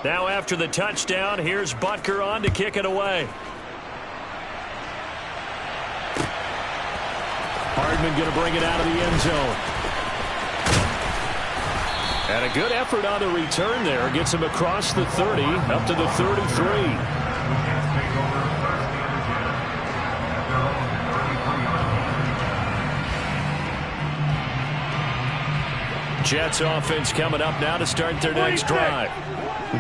Now after the touchdown, here's Butker on to kick it away. Hardman going to bring it out of the end zone. And a good effort on the return there. Gets him across the 30, up to the 33. Jets offense coming up now to start their next drive.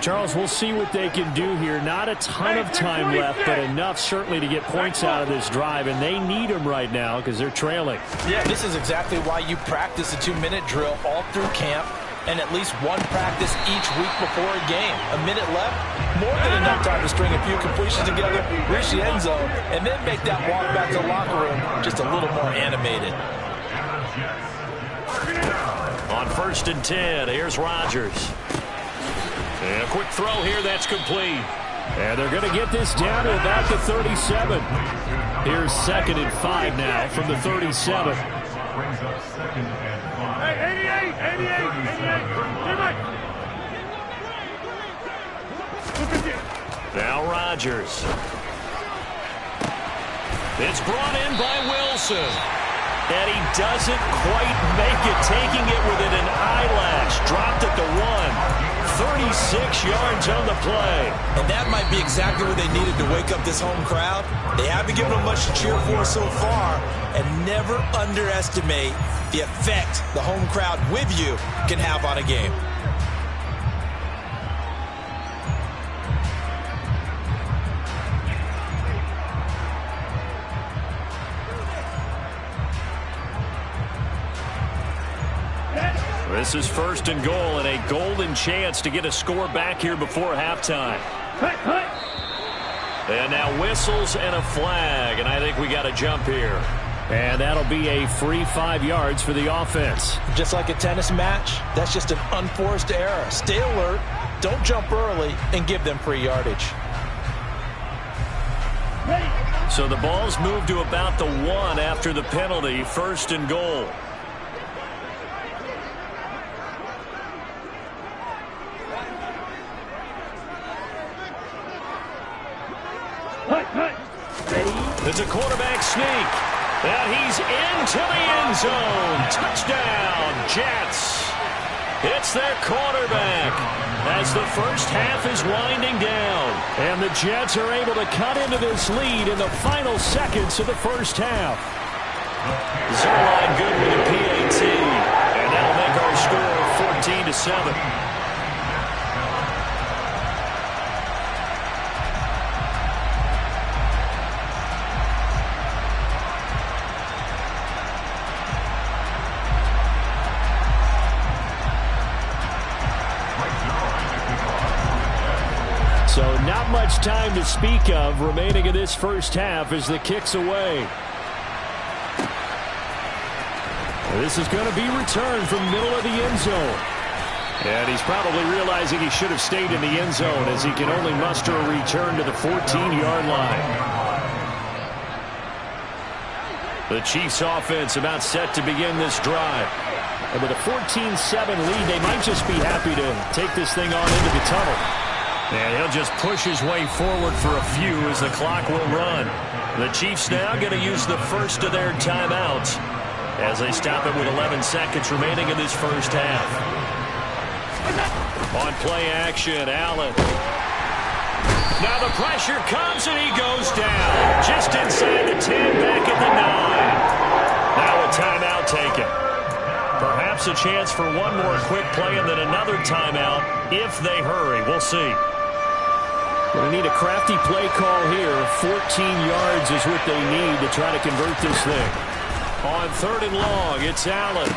Charles, we'll see what they can do here. Not a ton of time left, but enough certainly to get points out of this drive, and they need them right now because they're trailing. Yeah, this is exactly why you practice a 2-minute drill all through camp and at least one practice each week before a game. A minute left, more than enough time to string a few completions together, reach the end zone, and then make that walk back to the locker room just a little more animated. On 1st and 10, here's Rodgers. And a quick throw here that's complete. And they're going to get this down to about the 37. Here's 2nd and 5 now from the 37. Hey, 88. Now Rodgers. It's brought in by Wilson. And he doesn't quite make it, taking it within an eyelash. Dropped at the 1. 36 yards on the play. And that might be exactly what they needed to wake up this home crowd. They haven't given them much to cheer for so far. And never underestimate the effect the home crowd with you can have on a game. This is 1st and goal and a golden chance to get a score back here before halftime. And now whistles and a flag, and I think we got a jump here. And that'll be a free 5 yards for the offense. Just like a tennis match, that's just an unforced error. Stay alert, don't jump early, and give them free yardage. So the ball's moved to about the 1 after the penalty, 1st and goal. It's a quarterback sneak. And he's into the end zone. Touchdown, Jets. It's their quarterback as the first half is winding down. And the Jets are able to cut into this lead in the final seconds of the first half. Zerline good with a PAT. And that'll make our score 14-7. So not much time to speak of remaining in this first half as the kick's away. This is going to be returned from middle of the end zone. And he's probably realizing he should have stayed in the end zone as he can only muster a return to the 14-yard line. The Chiefs offense about set to begin this drive. And with a 14-7 lead, they might just be happy to take this thing on into the tunnel. And he'll just push his way forward for a few as the clock will run. The Chiefs now going to use the first of their timeouts as they stop it with 11 seconds remaining in this first half. On play action, Allen. Now the pressure comes and he goes down. Just inside the 10, back at the 9. Now a timeout taken. Perhaps a chance for one more quick play and then another timeout if they hurry. We'll see. They need a crafty play call here. 14 yards is what they need to try to convert this thing. On 3rd and long, it's Allen.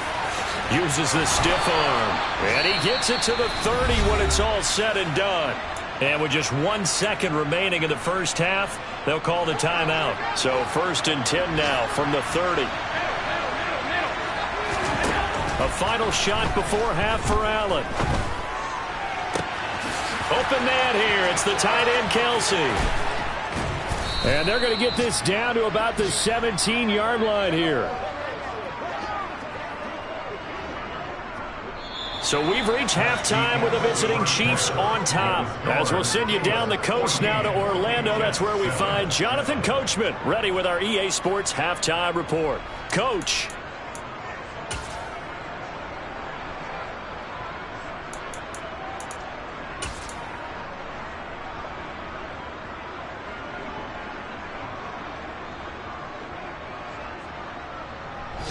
Uses the stiff arm. And he gets it to the 30 when it's all said and done. And with just 1 second remaining in the first half, they'll call the timeout. So 1st and 10 now from the 30. A final shot before half for Allen. Open man here. It's the tight end, Kelsey. And they're going to get this down to about the 17-yard line here. So we've reached halftime with the visiting Chiefs on top. As we'll send you down the coast now to Orlando, that's where we find Jonathan Coachman, ready with our EA Sports Halftime Report. Coach.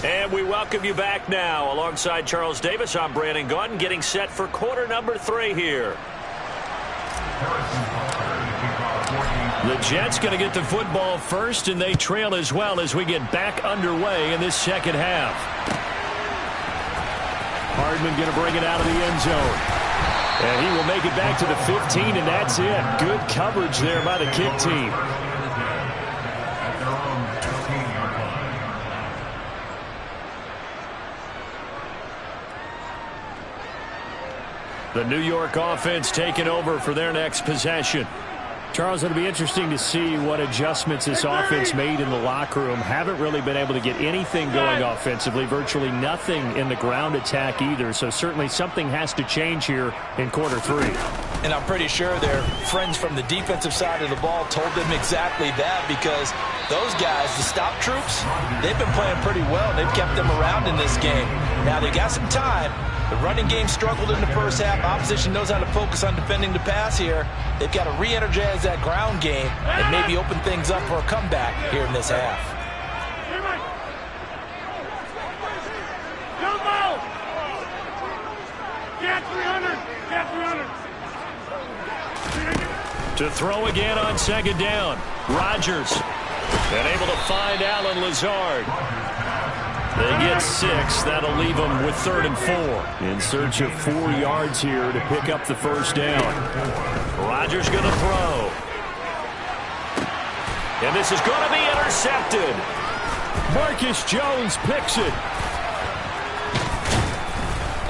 And we welcome you back now. Alongside Charles Davis, I'm Brandon Gaudin, getting set for quarter number 3 here. The Jets going to get the football first, and they trail as well as we get back underway in this second half. Hardman going to bring it out of the end zone. And he will make it back to the 15, and that's it. Good coverage there by the kick team. The New York offense taking over for their next possession. Charles, it'll be interesting to see what adjustments this offense made in the locker room. Haven't really been able to get anything going offensively, virtually nothing in the ground attack either. So certainly something has to change here in quarter 3. And I'm pretty sure their friends from the defensive side of the ball told them exactly that, because those guys, the stop troops, they've been playing pretty well. They've kept them around in this game. Now they got some time. The running game struggled in the first half. Opposition knows how to focus on defending the pass here. They've got to re-energize that ground game and maybe open things up for a comeback here in this half. To throw again on second down. Rodgers. And able to find Allen Lazard. They get 6. That'll leave them with 3rd and 4. In search of 4 yards here to pick up the first down. Rodgers going to throw. And this is going to be intercepted. Marcus Jones picks it.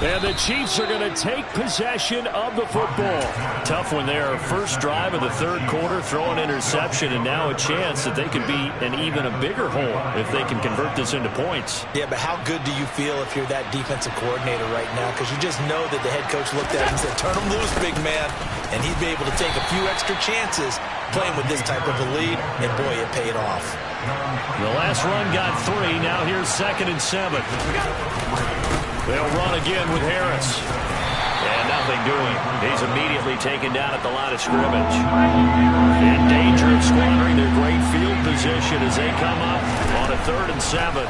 And the Chiefs are going to take possession of the football. Tough one there. First drive of the 3rd quarter, throw an interception, and now a chance that they could be in even a bigger hole if they can convert this into points. Yeah, but how good do you feel if you're that defensive coordinator right now? Because you just know that the head coach looked at him and said, turn him loose, big man. And he'd be able to take a few extra chances playing with this type of a lead, and boy, it paid off. The last run got 3. Now here's 2nd and 7. They'll run again with Harris. And nothing doing. He's immediately taken down at the line of scrimmage. In danger of squandering their great field position as they come up on a 3rd and 7.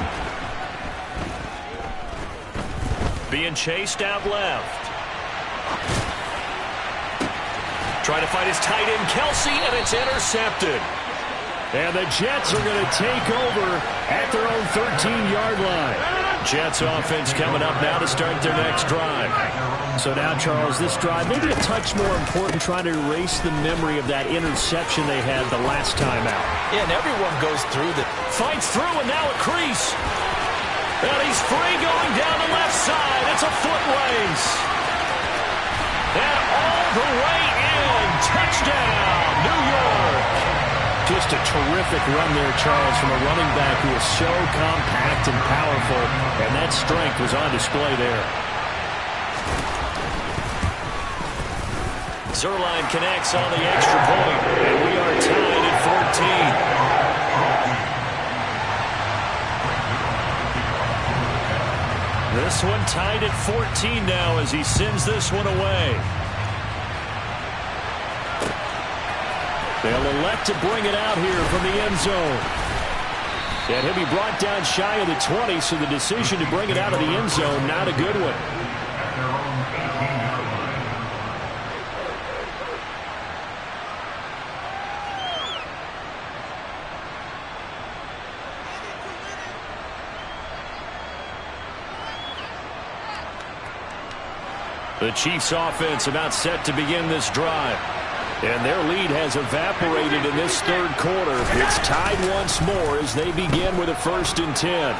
Being chased out left. Trying to find his tight end, Kelsey, and it's intercepted. And the Jets are going to take over at their own 13-yard line. Jets offense coming up now to start their next drive. So now, Charles, this drive maybe a touch more important, trying to erase the memory of that interception they had the last time out. Yeah, and everyone goes through the... Fights through, and now a crease. And he's free going down the left side. It's a foot race. And all the way in. Touchdown, New York. Just a terrific run there, Charles, from a running back who is so compact and powerful, and that strength was on display there. Zuerlein connects on the extra point, and we are tied at 14. This one tied at 14 now as he sends this one away. They'll elect to bring it out here from the end zone. And he'll be brought down shy of the 20, so the decision to bring it out of the end zone, not a good one. The Chiefs offense about set to begin this drive. And their lead has evaporated in this 3rd quarter. It's tied once more as they begin with a 1st and 10.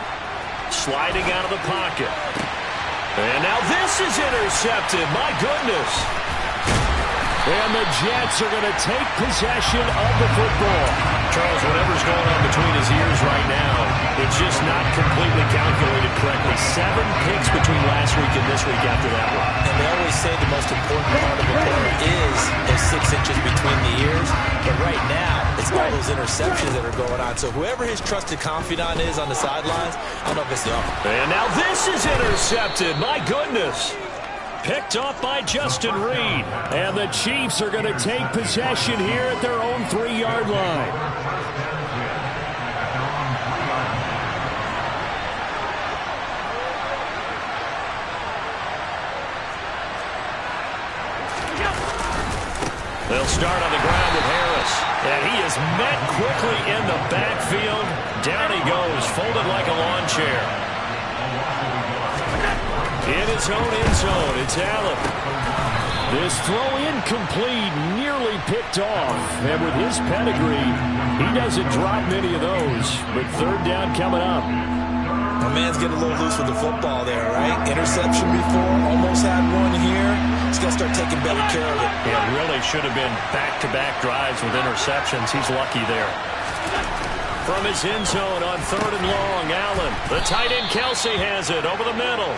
Sliding out of the pocket. And now this is intercepted. My goodness. And the Jets are going to take possession of the football. Charles, whatever's going on between his ears right now, it's just not completely calculated correctly. 7 picks between last week and this week after that one. And they always say the most important part of a player is those 6 inches between the ears. But right now, it's all those interceptions that are going on. So whoever his trusted confidant is on the sidelines, I don't know if it's the offense. And now this is intercepted. My goodness. Picked off by Justin Reed. And the Chiefs are going to take possession here at their own 3-yard line. They'll start on the ground with Harris. And he is met quickly in the backfield. Down he goes, folded like a lawn chair. In his own end zone, it's Allen. This throw incomplete, nearly picked off. And with his pedigree, he doesn't drop many of those. But 3rd down coming up. My man's getting a little loose with the football there, right? Interception before, almost had one here. He's got to start taking better care of it. Yeah, really should have been back-to-back drives with interceptions. He's lucky there. From his end zone on 3rd and long, Allen. The tight end Kelsey has it over the middle.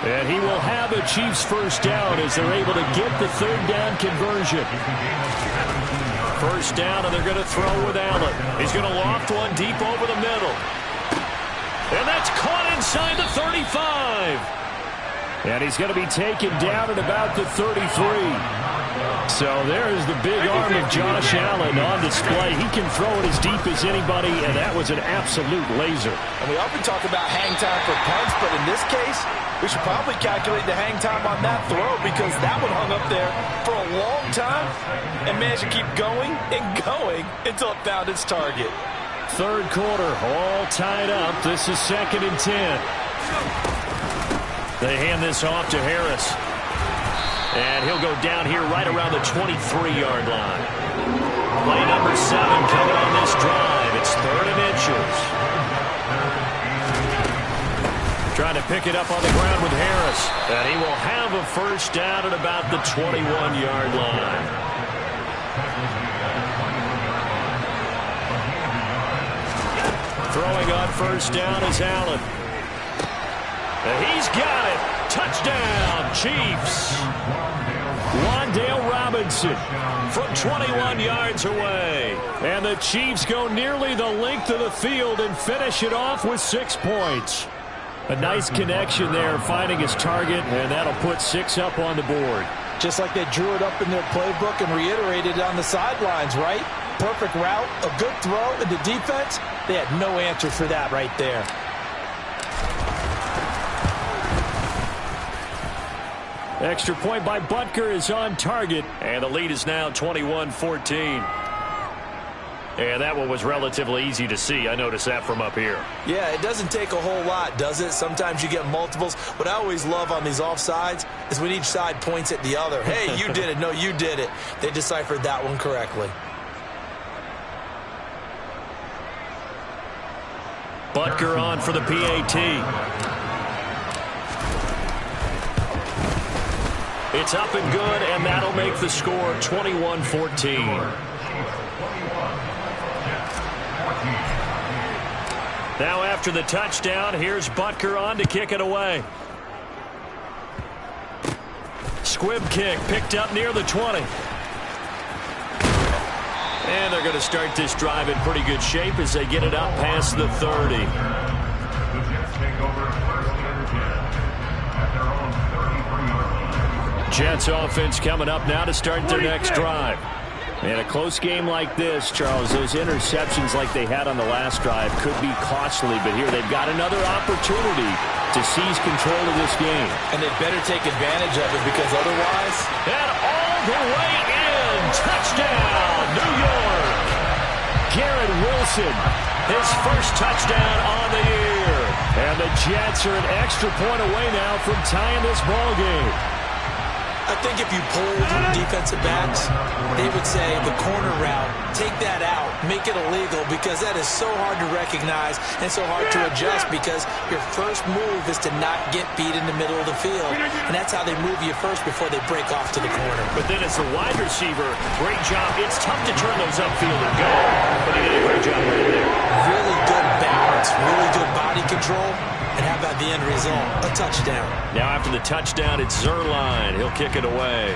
And he will have a Chiefs 1st down as they're able to get the 3rd down conversion. 1st down, and they're going to throw with Allen. He's going to loft one deep over the middle. And that's caught inside the 35. And he's going to be taken down at about the 33. So there's the big arm of Josh Allen on display. He can throw it as deep as anybody, and that was an absolute laser. And we often talk about hang time for punts, but in this case, we should probably calculate the hang time on that throw because that one hung up there for a long time and managed to keep going and going until it found its target. 3rd quarter, all tied up. This is 2nd and 10. They hand this off to Harris. And he'll go down here right around the 23-yard line. Play number 7 coming on this drive. It's 3rd and inches. Trying to pick it up on the ground with Harris. And he will have a 1st down at about the 21-yard line. Throwing on 1st down is Allen. And he's got it. Touchdown, Chiefs. Wan'Dale Robinson from 21 yards away. And the Chiefs go nearly the length of the field and finish it off with 6 points. A nice connection there, finding his target, and that'll put 6 up on the board. Just like they drew it up in their playbook and reiterated it on the sidelines, right? Perfect route, a good throw, and the defense, they had no answer for that right there. Extra point by Butker is on target, and the lead is now 21-14. And that one was relatively easy to see. I noticed that from up here. Yeah, it doesn't take a whole lot, does it? Sometimes you get multiples. What I always love on these offsides is when each side points at the other. Hey, you did it. No, you did it. They deciphered that one correctly. Butker on for the PAT. It's up and good, and that'll make the score 21-14. Now after the touchdown, here's Butker on to kick it away. Squib kick picked up near the 20. And they're going to start this drive in pretty good shape as they get it up past the 30. Jets offense coming up now to start their next drive. In a close game like this, Charles, those interceptions like they had on the last drive could be costly, but here they've got another opportunity to seize control of this game. And they better take advantage of it because otherwise... And all the way in! Touchdown, New York! Garrett Wilson, his 1st touchdown on the year. And the Jets are an extra point away now from tying this ball game. I think if you polled defensive backs, they would say the corner route, take that out, make it illegal, because that is so hard to recognize and so hard to adjust, because your first move is to not get beat in the middle of the field, and that's how they move you first before they break off to the corner. But then as the wide receiver, great job. It's tough to turn those upfield and go, but he did a great job right there. Really good balance, really good body control, and how about the end result? A touchdown. Now after the touchdown, it's Zuerlein. He'll kick it away.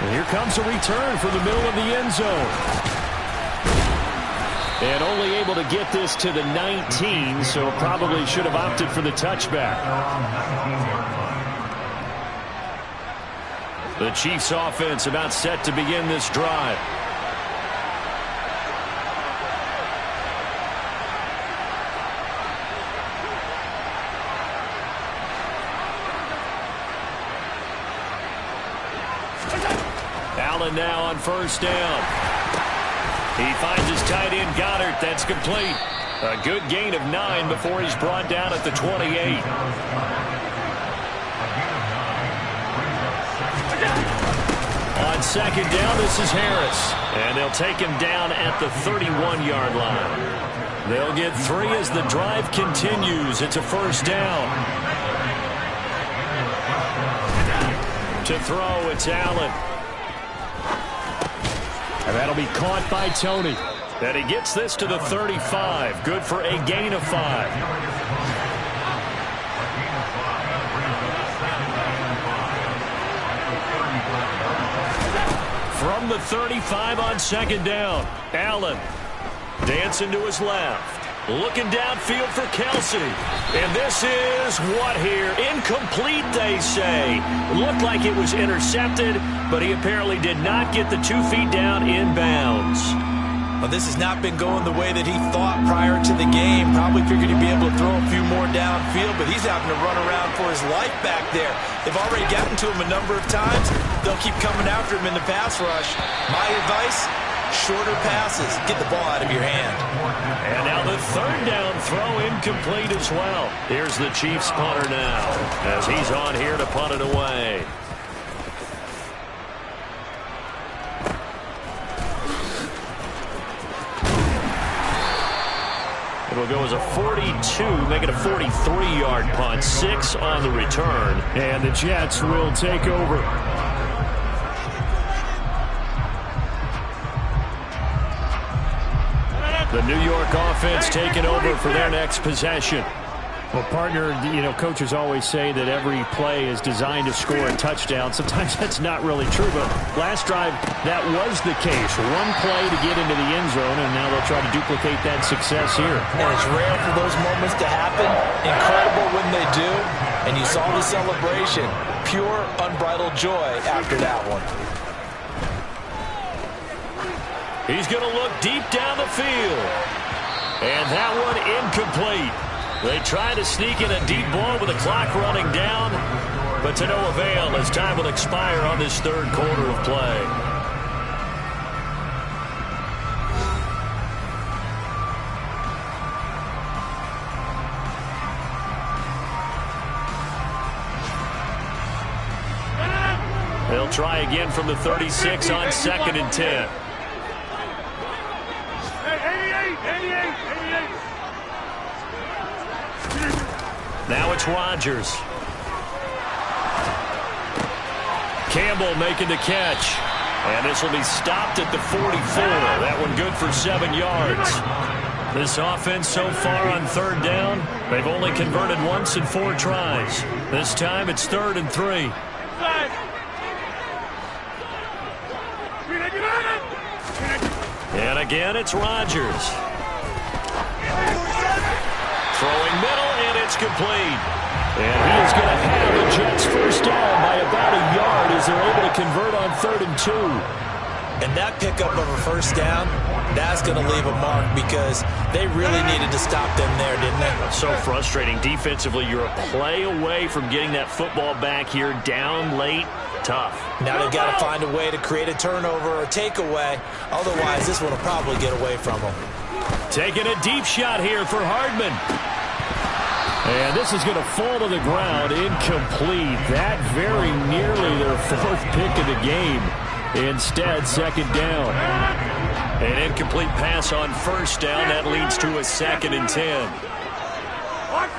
And here comes a return from the middle of the end zone. And only able to get this to the 19, so probably should have opted for the touchback. The Chiefs offense about set to begin this drive. Allen now on first down. He finds his tight end Goddard. That's complete. A good gain of 9 before he's brought down at the 28. On second down, this is Harris. And they'll take him down at the 31-yard line. They'll get 3 as the drive continues. It's a first down. To throw, it's Allen. And that'll be caught by Tony. And he gets this to the 35. Good for a gain of 5. From the 35 on second down, Allen dancing to his left. Looking downfield for Kelsey. And this is what here? Incomplete, they say. Looked like it was intercepted, but he apparently did not get the 2 feet down inbounds. Well, this has not been going the way that he thought prior to the game. Probably figured he'd be able to throw a few more downfield, but he's having to run around for his life back there. They've already gotten to him a number of times. They'll keep coming after him in the pass rush. My advice, shorter passes. Get the ball out of your hand. And now the third down throw incomplete as well. Here's the Chiefs punter now as he's on here to punt it away. It'll go as a 42, make it a 43-yard punt. 6 on the return. And the Jets will take over. The New York offense taking over for their next possession. Well, partner, you know, coaches always say that every play is designed to score a touchdown. Sometimes that's not really true, but last drive, that was the case. One play to get into the end zone, and now they'll try to duplicate that success here. And it's rare for those moments to happen. Incredible when they do. And you saw the celebration. Pure, unbridled joy after that one. He's going to look deep down the field. And that one incomplete. They try to sneak in a deep ball with the clock running down, but to no avail as time will expire on this third quarter of play. They'll try again from the 36 on second and 10. 88. Now it's Rodgers. Campbell making the catch. And this will be stopped at the 44. That one good for 7 yards. This offense so far on third down, they've only converted once in 4 tries. This time it's 3rd and 3. And again, it's Rodgers. Throwing middle, and it's complete. And he is going to have the Jets first down by about a yard as they're able to convert on 3rd and 2. And that pickup of a first down, that's going to leave a mark because they really needed to stop them there, didn't they? So frustrating. Defensively, you're a play away from getting that football back here down late. Tough. Now they've got to find a way to create a turnover or takeaway. Otherwise, this one will probably get away from them. Taking a deep shot here for Hardman. And this is going to fall to the ground, incomplete. That very nearly their fourth pick of the game. Instead, second down. An incomplete pass on first down. That leads to a 2nd and 10.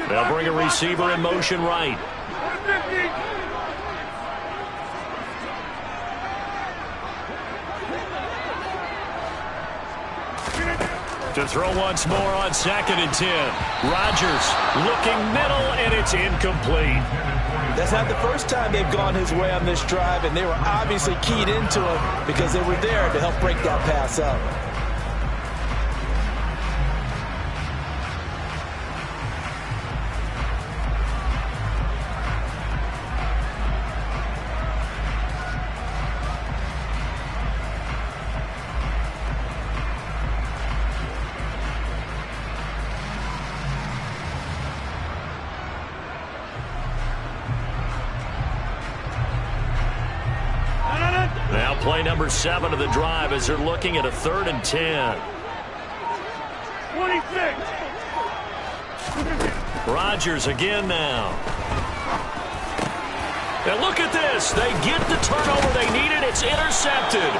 They'll bring a receiver in motion right. To throw once more on 2nd and 10. Rodgers looking middle, and it's incomplete. That's not the first time they've gone his way on this drive, and they were obviously keyed into it because they were there to help break that pass up. Play number 7 of the drive as they're looking at a 3rd and 10. 26. Rodgers again now. And look at this. They get the turnover they needed. It's intercepted.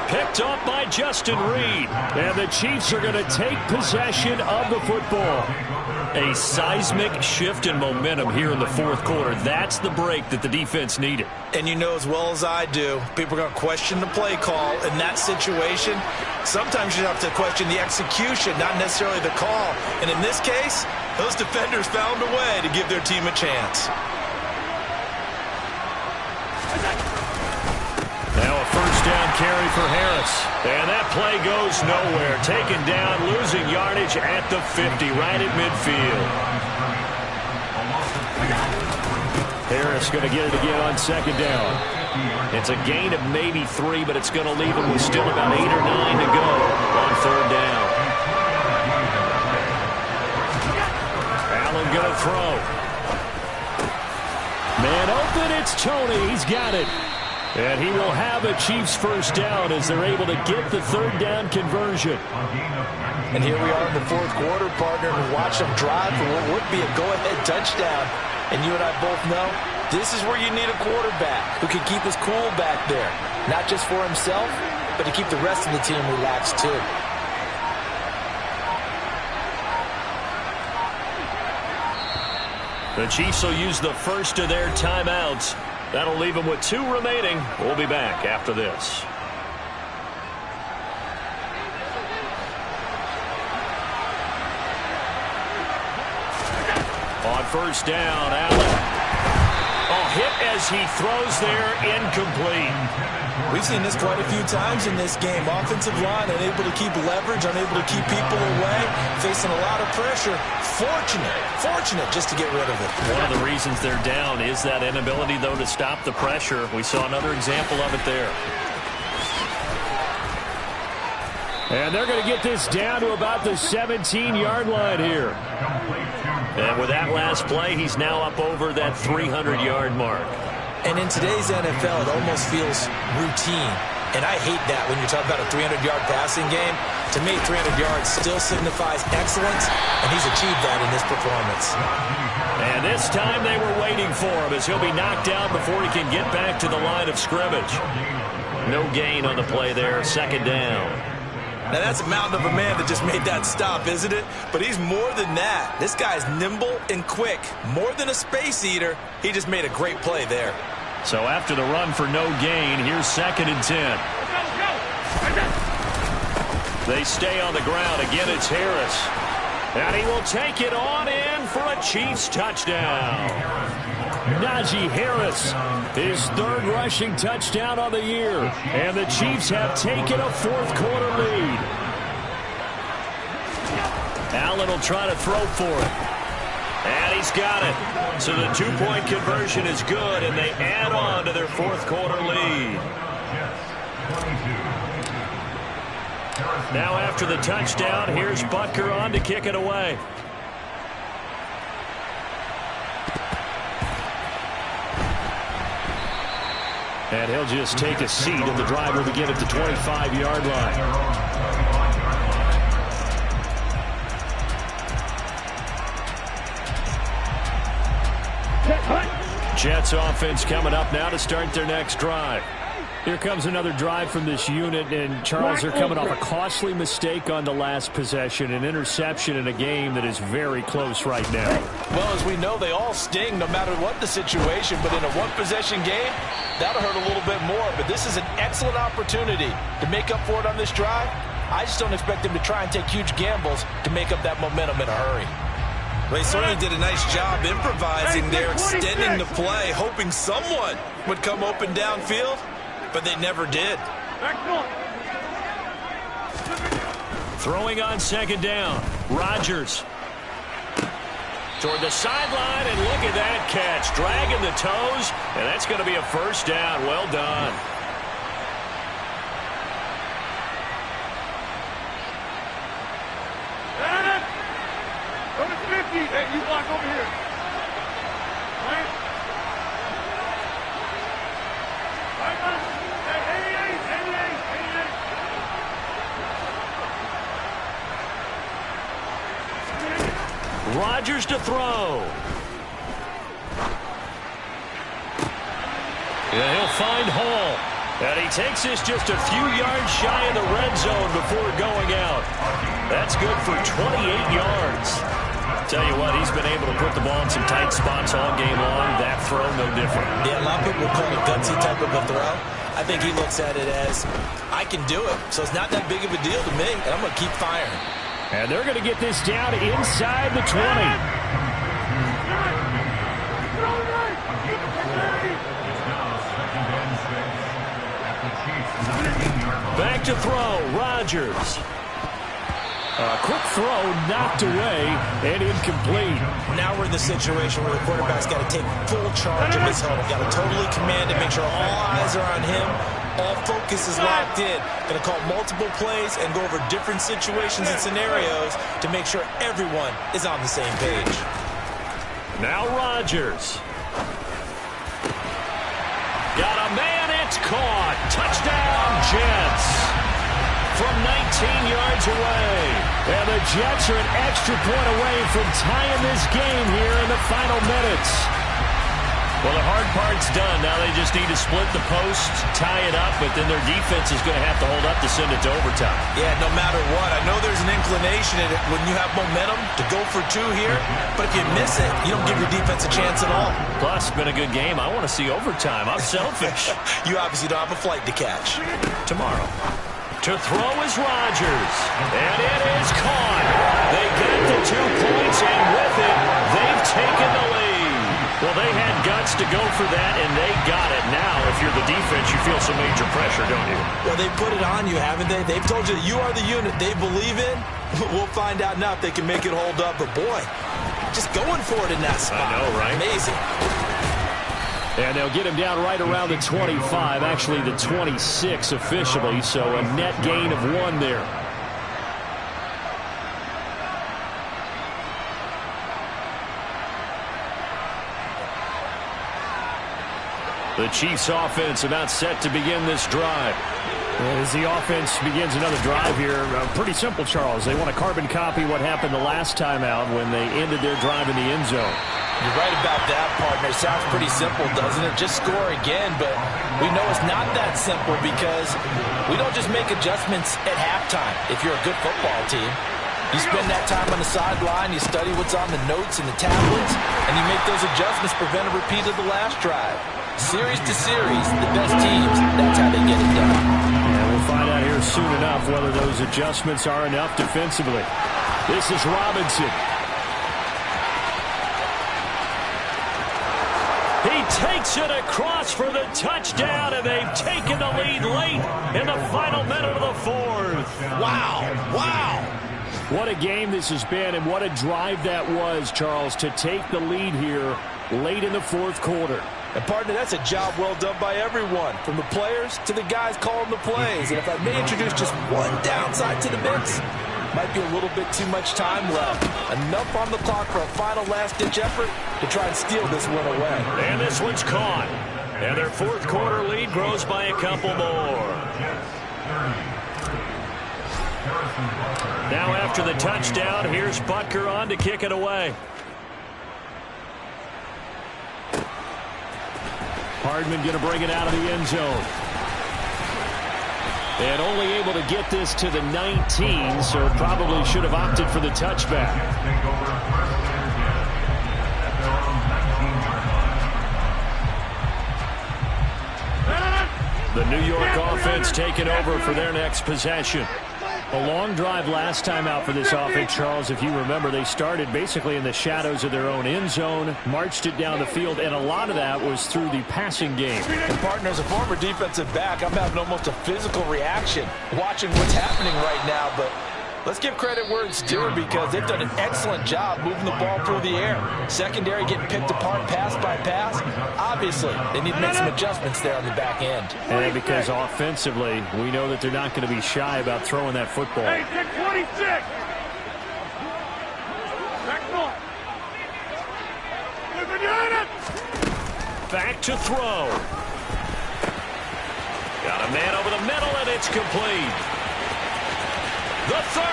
Picked up by Justin Reed. And the Chiefs are going to take possession of the football. A seismic shift in momentum here in the fourth quarter. That's the break that the defense needed. And you know as well as I do, people are going to question the play call in that situation. Sometimes you have to question the execution, not necessarily the call. And in this case, those defenders found a way to give their team a chance. Now a first down carry for Harris. And that play goes nowhere. Taken down, losing yardage at the 50, right at midfield. Harris going to get it again on 2nd down. It's a gain of maybe 3, but it's going to leave him with still about 8 or 9 to go on 3rd down. Allen going to throw. Man open, it's Tony. He's got it. And he will have a Chiefs first down as they're able to get the 3rd down conversion. And here we are in the fourth quarter, partner, and watch them drive for what would be a go-ahead touchdown. And you and I both know this is where you need a quarterback who can keep his cool back there. Not just for himself, but to keep the rest of the team relaxed too. The Chiefs will use the first of their timeouts. That'll leave them with 2 remaining. We'll be back after this. On first down, Allen. Hit as he throws there, incomplete. We've seen this quite a few times in this game. Offensive line unable to keep leverage, unable to keep people away, facing a lot of pressure. Fortunate just to get rid of it. One of the reasons they're down is that inability, though, to stop the pressure. We saw another example of it there. And they're going to get this down to about the 17-yard line here. And with that last play, he's now up over that 300-yard mark. And in today's NFL, it almost feels routine. And I hate that when you talk about a 300-yard passing game. To me, 300 yards still signifies excellence, and he's achieved that in this performance. And this time they were waiting for him as he'll be knocked out before he can get back to the line of scrimmage. No gain on the play there, 2nd down. Now, that's a mountain of a man that just made that stop, isn't it? But he's more than that. This guy's nimble and quick. More than a space eater, he just made a great play there. So after the run for no gain, here's 2nd and 10. They stay on the ground. Again, it's Harris. And he will take it on in for a Chiefs touchdown. Najee Harris, his 3rd rushing touchdown on the year. And the Chiefs have taken a fourth quarter lead. Allen will try to throw for it. And he's got it. So the 2-point conversion is good, and they add on to their fourth quarter lead. Now after the touchdown, here's Butker on to kick it away. And he'll just take a seat, and the drive will begin at the 25-yard line. Jets offense coming up now to start their next drive. Here comes another drive from this unit, and Charles, they're coming off a costly mistake on the last possession, an interception in a game that is very close right now. Well, as we know, they all sting no matter what the situation, but in a one-possession game, that'll hurt a little bit more. But this is an excellent opportunity to make up for it on this drive. I just don't expect them to try and take huge gambles to make up that momentum in a hurry. Well, they certainly did a nice job improvising there, extending the play, hoping someone would come open downfield. But they never did. Throwing on second down. Rodgers toward the sideline, and look at that catch. Dragging the toes, and that's going to be a first down. Well done. Number 50. Hey, you block over here. Right? Rodgers to throw. Yeah, he'll find Hall. And he takes this just a few yards shy of the red zone before going out. That's good for 28 yards. Tell you what, he's been able to put the ball in some tight spots all game long. That throw, no different. Yeah, a lot of people call it a gutsy type of a throw. I think he looks at it as, I can do it. So it's not that big of a deal to me, and I'm going to keep firing. And they're going to get this down inside the 20. Back to throw, Rodgers. A quick throw knocked away and incomplete. Now we're in the situation where the quarterback's got to take full charge of his huddle. Got to totally command it, make sure all eyes are on him. All focus is locked in. Going to call multiple plays and go over different situations and scenarios to make sure everyone is on the same page. Now Rodgers. Got a man, it's caught. Touchdown, Jets. From 19 yards away. And the Jets are an extra point away from tying this game here in the final minutes. Well, the hard part's done. Now they just need to split the post, tie it up, but then their defense is going to have to hold up to send it to overtime. Yeah, no matter what. I know there's an inclination in it when you have momentum to go for two here, but if you miss it, you don't give your defense a chance at all. Plus, it's been a good game. I want to see overtime. I'm selfish. You obviously don't have a flight to catch. Tomorrow. To throw is Rodgers. And it is caught. They get the 2 points, and with it, they've taken the lead. Well, they had guts to go for that, and they got it. Now, if you're the defense, you feel some major pressure, don't you? Well, they put it on you, haven't they? They've told you that you are the unit they believe in. We'll find out now if they can make it hold up. But, boy, just going for it in that spot. I know, right? Amazing. And they'll get him down right around the 25, actually the 26 officially, so a net gain of 1 there. The Chiefs offense about set to begin this drive. As the offense begins another drive here, pretty simple, Charles. They want to carbon copy what happened the last time out when they ended their drive in the end zone. You're right about that, partner. Sounds pretty simple, doesn't it? Just score again, but we know it's not that simple because we don't just make adjustments at halftime if you're a good football team. You spend that time on the sideline, you study what's on the notes and the tablets, and you make those adjustments, prevent a repeat of the last drive. Series to series, the best teams, that's how they get it done. And we'll find out here soon enough whether those adjustments are enough defensively. This is Robinson. He takes it across for the touchdown, and they've taken the lead late in the final minute of the fourth. Wow, wow. What a game this has been, and what a drive that was, Charles, to take the lead here late in the fourth quarter. And, partner, that's a job well done by everyone, from the players to the guys calling the plays. And if I may introduce just one downside to the mix, might be a little bit too much time left. Enough on the clock for a final last-ditch effort to try and steal this one away. And this one's caught. And their fourth quarter lead grows by a couple more. Now after the touchdown, here's Butker on to kick it away. Hardman going to bring it out of the end zone. And only able to get this to the 19, so probably should have opted for the touchback. The New York offense taking over for their next possession. A long drive last time out for this offense, Charles. If you remember, they started basically in the shadows of their own end zone, marched it down the field, and a lot of that was through the passing game. And partner, as a former defensive back, I'm having almost a physical reaction watching what's happening right now, but let's give credit where it's due because they've done an excellent job moving the ball through the air. Secondary getting picked apart pass by pass. Obviously, they need to make some adjustments there on the back end. And because offensively, we know that they're not going to be shy about throwing that football. Hey, 26. Back to throw. Got a man over the middle, and it's complete. The 30.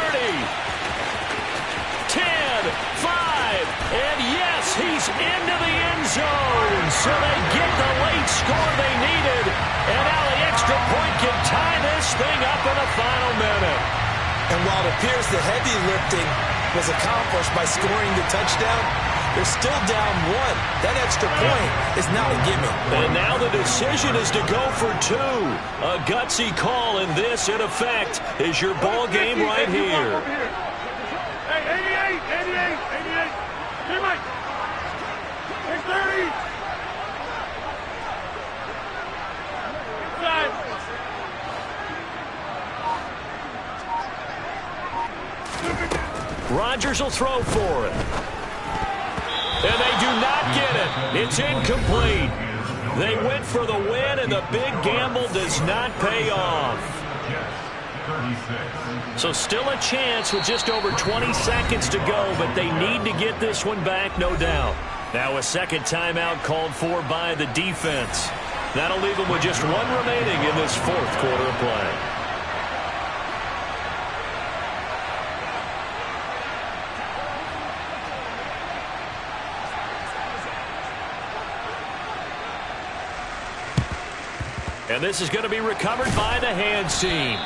10, 5, and yes, he's into the end zone. So they get the late score they needed, and now the extra point can tie this thing up in the final minute. And while it appears the heavy lifting was accomplished by scoring the touchdown, they're still down one. That extra point is not a gimme. And now the decision is to go for two. A gutsy call, and this, in effect, is your ball game right here. Hey, 88. Hey, Mike. Hey, 30. Inside. Rodgers will throw for it. And they do not get it. It's incomplete. They went for the win, and the big gamble does not pay off. So still a chance with just over 20 seconds to go, but they need to get this one back, no doubt. Now a second timeout called for by the defense. That'll leave them with just one remaining in this fourth quarter of play. And this is going to be recovered by the hands team.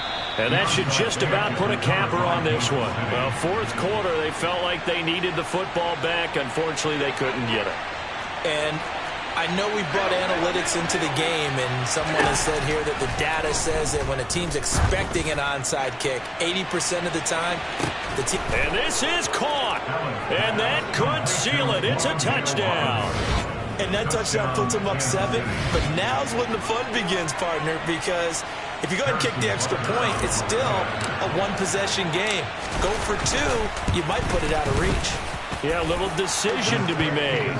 And that should just about put a capper on this one. Well, fourth quarter, they felt like they needed the football back. Unfortunately, they couldn't get it. And I know we brought analytics into the game, and someone has said here that the data says that when a team's expecting an onside kick, 80% of the time, the team... And this is caught. And that could seal it. It's a touchdown. And that touchdown puts them up 7. But now's when the fun begins, partner, because if you go ahead and kick the extra point, it's still a one-possession game. Go for 2, you might put it out of reach. Yeah, a little decision to be made.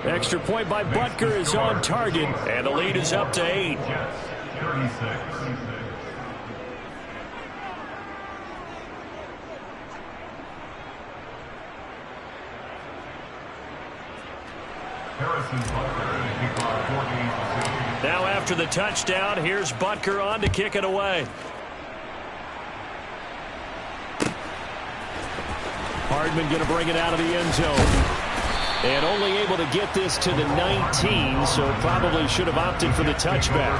Extra point by Butker is on target, and the lead is up to 8. Now after the touchdown, here's Butker on to kick it away. Hardman going to bring it out of the end zone. And only able to get this to the 19, so probably should have opted for the touchback.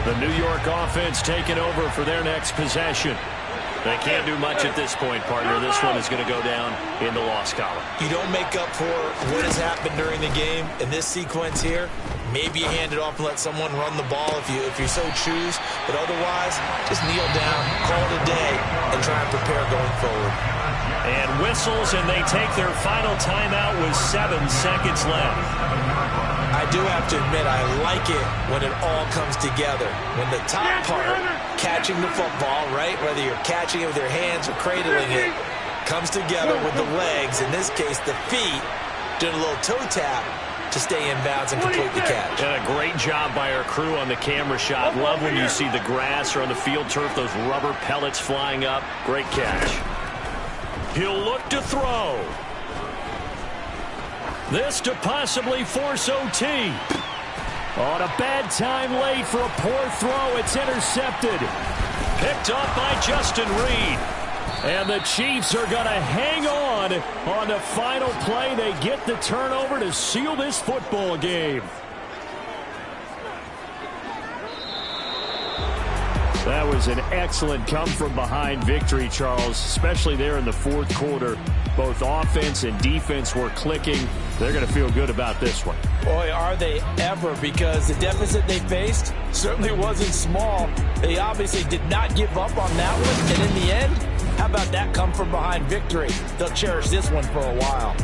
The New York offense taking over for their next possession. They can't do much at this point, partner. This one is going to go down in the loss column. You don't make up for what has happened during the game. In this sequence here, maybe you hand it off and let someone run the ball if you so choose. But otherwise, just kneel down, call it a day, and try and prepare going forward. And whistles, and they take their final timeout with 7 seconds left. I do have to admit, I like it when it all comes together. When the top part, catching the football, right, whether you're catching it with your hands or cradling it, comes together with the legs, in this case the feet, doing a little toe tap to stay in bounds and complete the catch. And a great job by our crew on the camera shot. Love when you see the grass or on the field turf, those rubber pellets flying up. Great catch. He'll look to throw. This to possibly force OT. On a bad time late for a poor throw. It's intercepted. Picked up by Justin Reed. And the Chiefs are going to hang on run. On the final play, they get the turnover to seal this football game. That was an excellent come-from-behind victory, Charles, especially there in the fourth quarter. Both offense and defense were clicking. They're going to feel good about this one. Boy, are they ever, because the deficit they faced certainly wasn't small. They obviously did not give up on that one, and in the end, how about that come-from-behind victory? They'll cherish this one for a while.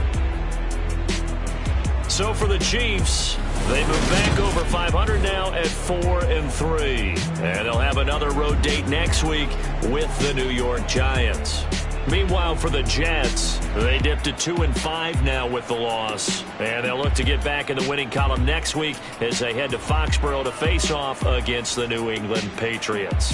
So for the Chiefs, they move back over 500 now at 4-3. And they'll have another road date next week with the New York Giants. Meanwhile, for the Jets, they dipped to 2-5 now with the loss. And they'll look to get back in the winning column next week as they head to Foxborough to face off against the New England Patriots.